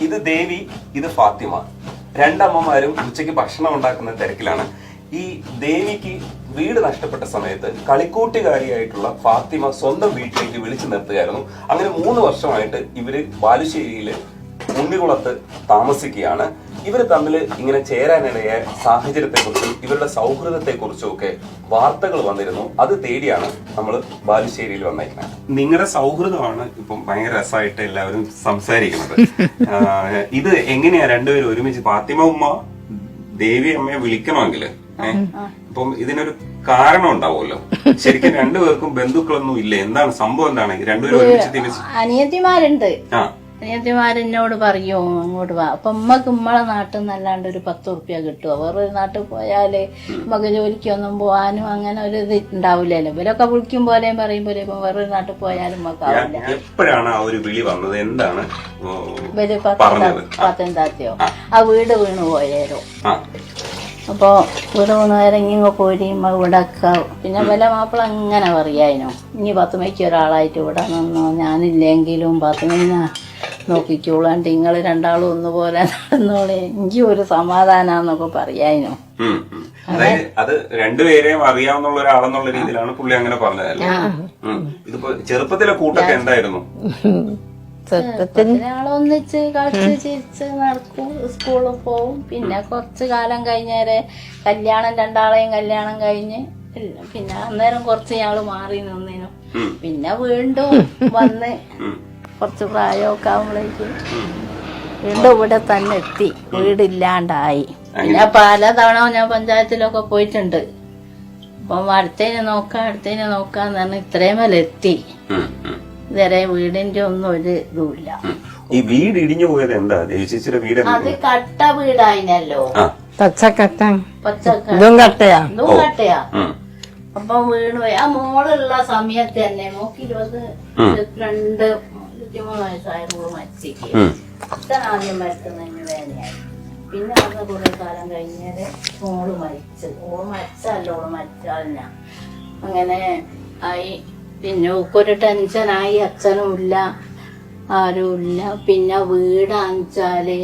ഇത് ദേവി, ഇത് ഫാത്തിമ. രണ്ടമ്മമാരും ഉച്ചയ്ക്ക് ഭക്ഷണം ഉണ്ടാക്കുന്ന തിരക്കിലാണ്. ഈ ദേവിക്ക് വീട് നഷ്ടപ്പെട്ട സമയത്ത് കളിക്കൂട്ടുകാരിയായിട്ടുള്ള ഫാത്തിമ സ്വന്തം വീട്ടിലേക്ക് വിളിച്ചു നിർത്തുകയായിരുന്നു. അങ്ങനെ 3 വർഷമായിട്ട് ഇവര് ബാലുശ്ശേരിയില് ഉണ്ണികുളത്ത് താമസിക്കുകയാണ്. ഇവര് തമ്മിൽ ഇങ്ങനെ ചേരാനിടയായ സാഹചര്യത്തെക്കുറിച്ചും ഇവരുടെ സൗഹൃദത്തെക്കുറിച്ചും ഒക്കെ വാർത്തകൾ വന്നിരുന്നു. അത് തേടിയാണ് നമ്മൾ ബാലുശ്ശേരിയിൽ വന്നേക്കുന്നത്. നിങ്ങളുടെ സൗഹൃദമാണ് ഇപ്പം ഭയങ്കര രസമായിട്ട് എല്ലാവരും സംസാരിക്കുന്നത്. ഇത് എങ്ങനെയാ രണ്ടുപേരും ഒരുമിച്ച് ഫാത്തിമ ഉമ്മ ദേവി അമ്മയെ വിളിക്കണമെങ്കിൽ അപ്പം ഇതിനൊരു കാരണം ഉണ്ടാവുമല്ലോ. ശരിക്കും രണ്ടുപേർക്കും ബന്ധുക്കളൊന്നും ഇല്ലേ? എന്താണ് സംഭവം? എന്താണ് രണ്ടുപേരും ഒരുമിച്ച് അനിയത്തിമാരുണ്ട്. അനിയത്തിമാരെന്നോട് പറയോ അങ്ങോട്ട് വാ. അപ്പൊ ഉമ്മക്ക് ഉമ്മളെ നാട്ടിൽ നിന്നല്ലാണ്ട് ഒരു 10 ഉറുപ്പ്യ കിട്ടുമോ? വേറൊരു നാട്ടിൽ പോയാല് ഉമ്മക്ക് ജോലിക്കൊന്നും പോവാനും അങ്ങനെ ഒരു ഇത് ഉണ്ടാവില്ലല്ലോ. ഇവരൊക്കെ വിളിക്കും പോലെയും പറയും പോലെ ഇപ്പൊ വേറൊരു നാട്ടിൽ പോയാലും ഉമ്മക്കാവില്ല. എപ്പോഴാണ് ആ ഒരു വിളി വന്നത്? എന്താണ് ഇവര് പത്തനംതിട്ടയോ ആ വീട് വീണ് പോയേരോ. അപ്പൊ വീട് വീണ് ഇറങ്ങിങ്ങോ പോരി ഇവിടെ പിന്നെ വില മാപ്പിള അങ്ങനെ പറയാനോ ഇനി 10 മണിക്ക് ഒരാളായിട്ട് ഇവിടെ നിന്നോ, ഞാനില്ലെങ്കിലും 10 മണിനാ നോക്കിക്കോളാണ്ട് നിങ്ങൾ രണ്ടാളും ഒന്നുപോലെ നടന്നോളെ, എനിക്ക് ഒരു സമാധാനാന്നൊക്കെ പറയാനോ. അത് രണ്ടുപേരെയും അറിയാവുന്ന ഒരാളെന്നുള്ള രീതിയിലാണ് പുള്ളി അങ്ങനെ പറഞ്ഞതല്ലേ. ഇതിപ്പോ ചെറുപ്പത്തിലെ കൂട്ടൊക്കെ എന്തായിരുന്നു? ഒന്നിച്ച് കളിച്ച് ചിരിച്ച് നടക്കും, സ്കൂളിൽ പോവും. പിന്നെ കുറച്ച് കാലം കഴിഞ്ഞേരെ കല്യാണം, രണ്ടാളെയും കല്യാണം കഴിഞ്ഞ് പിന്നെ അന്നേരം കുറച്ച് ഞങ്ങള് മാറി നിന്നിനു. പിന്നെ വീണ്ടും വന്ന് കുറച്ച് പ്രായമൊക്കെ ആവുമ്പോഴേക്ക് വീണ്ടും ഇവിടെ തന്നെ എത്തി, വീടില്ലാണ്ടായി. പിന്നെ പലതവണ ഞാൻ പഞ്ചായത്തിലൊക്കെ പോയിട്ടുണ്ട്. അപ്പം അടുത്തതിനെ നോക്കാന്ന് പറഞ്ഞ് ഇത്രയും മേലെ എത്തി. ഇതുവരെ വീടിന്റെ ഒന്നും ഒരു ഇതുമില്ല. ഈ വീട് ഇടിഞ്ഞു പോയത് എന്താ? ചേച്ചിയുടെ വീട് അത് കട്ട വീടായിനല്ലോ, ഇതും കട്ടയാ. അപ്പം വീണ് പോയി. ആ മോളുള്ള സമയത്ത് തന്നെ മോക്ക് 22, 23 വയസ്സായ മോള് മരിച്ചിക്ക്. ആദ്യം മരിക്കുന്നതിന് വേദനയായി. പിന്നെ അന്ന് കുറെ കാലം കഴിഞ്ഞാല് മോള് മരിച്ചു. ഓള് മരിച്ചാലിന അങ്ങനെ ആയി. പിന്നെ ഒരു ടെൻഷനായി. അച്ഛനും ഇല്ല, ആരുമില്ല. പിന്നെ വീടാച്ചാല്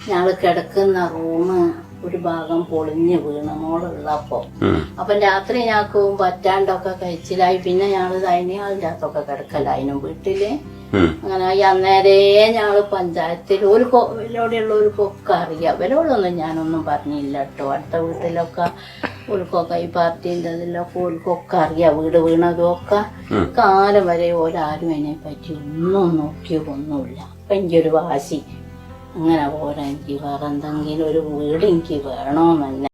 ഞങ്ങള് കിടക്കുന്ന റൂമ് ഒരു ഭാഗം പൊളിഞ്ഞ് വീണ് മോളുള്ളപ്പോ. അപ്പം രാത്രി ഞങ്ങൾക്ക് പറ്റാണ്ടൊക്കെ കഴിച്ചിലായി. പിന്നെ ഞങ്ങള് അതിൻ്റെ അകത്തൊക്കെ കിടക്കലായിരുന്നു വീട്ടില്. അങ്ങനെ അന്നേരേ ഞങ്ങള് പഞ്ചായത്തിൽ ഇവിടെയുള്ളവർക്കൊക്കെ അറിയാം. അവരോടൊന്നും ഞാനൊന്നും പറഞ്ഞില്ല കേട്ടോ. അടുത്ത വീട്ടിലൊക്കെ ഓൽക്കൊക്കെ ഈ പാർട്ടിന്റെ ഇതിലൊക്കെ ഓൽക്കൊക്കെ അറിയാം വീട് വീണതൊക്കെ. കാലം വരെ ഓരാരും അതിനെ പറ്റി ഒന്നും നോക്കിയൊന്നുമില്ല. അപ്പൊ എനിക്കൊരു വാശി, അങ്ങനെ പോരാ, എനിക്ക് വേറെ എന്തെങ്കിലും ഒരു വീട് എനിക്ക് വേണമെന്നല്ല.